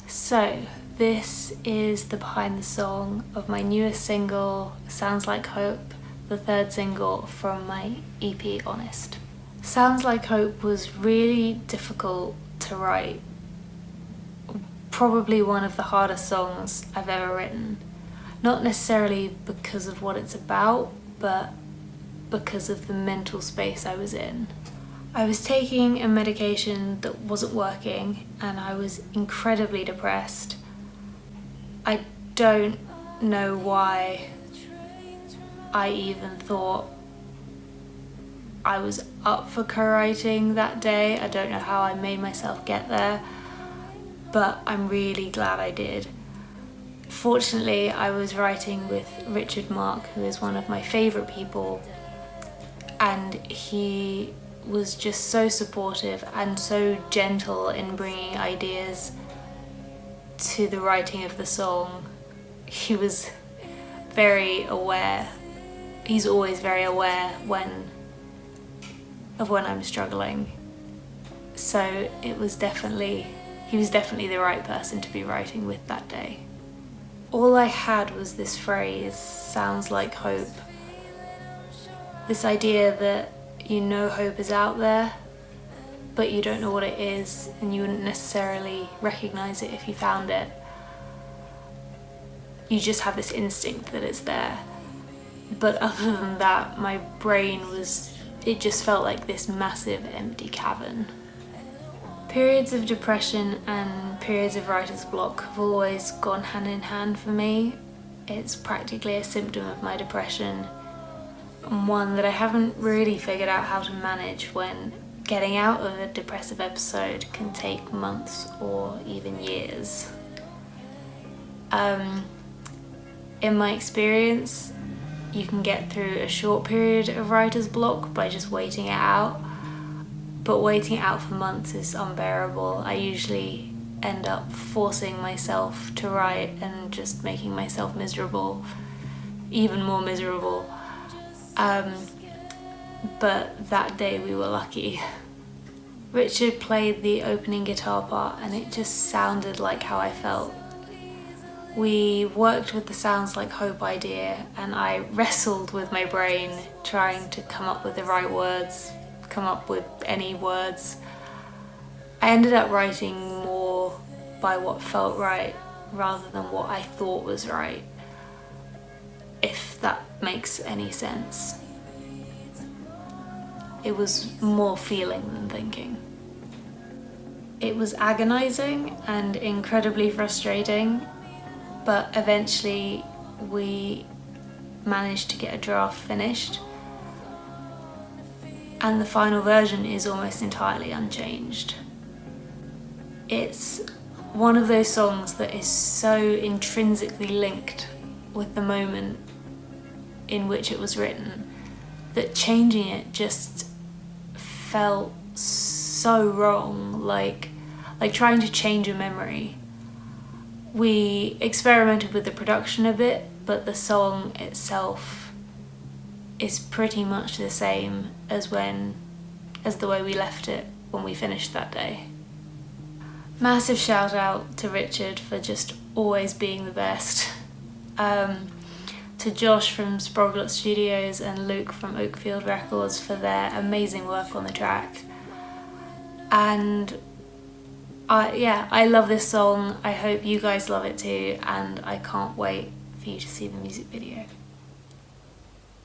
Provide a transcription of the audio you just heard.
So, this is the behind the song of my newest single, Sounds Like Hope, the third single from my EP, Honest. Sounds Like Hope was really difficult to write. Probably one of the hardest songs I've ever written. Not necessarily because of what it's about, but because of the mental space I was in. I was taking a medication that wasn't working and I was incredibly depressed. I don't know why I even thought I was up for co-writing that day. I don't know how I made myself get there, but I'm really glad I did. Fortunately, I was writing with Richard Mark, who is one of my favourite people, and he was just so supportive and so gentle in bringing ideas to the writing of the song. He was very aware. He's always very aware of when I'm struggling. So he was definitely the right person to be writing with that day. All I had was this phrase, sounds like hope. This idea that you know hope is out there, but you don't know what it is, and you wouldn't necessarily recognize it if you found it. You just have this instinct that it's there. But other than that, my brain it just felt like this massive empty cavern. Periods of depression and periods of writer's block have always gone hand in hand for me. It's practically a symptom of my depression, and one that I haven't really figured out how to manage when getting out of a depressive episode can take months or even years. In my experience, you can get through a short period of writer's block by just waiting it out, but waiting it out for months is unbearable. I usually end up forcing myself to write and just making myself miserable, even more miserable. But that day we were lucky. Richard played the opening guitar part and it just sounded like how I felt. We worked with the Sounds Like Hope idea and I wrestled with my brain trying to come up with the right words, come up with any words. I ended up writing more by what felt right rather than what I thought was right, if that makes any sense. It was more feeling than thinking. It was agonizing and incredibly frustrating, but eventually we managed to get a draft finished, and the final version is almost entirely unchanged. It's one of those songs that is so intrinsically linked with the moment in which it was written that changing it just felt so wrong, like trying to change a memory. We experimented with the production a bit, but the song itself is pretty much the same as the way we left it when we finished that day. Massive shout out to Richard for just always being the best. To Josh from Sproglet Studios and Luke from Oakfield Records for their amazing work on the track. And I love this song. I hope you guys love it too, and I can't wait for you to see the music video.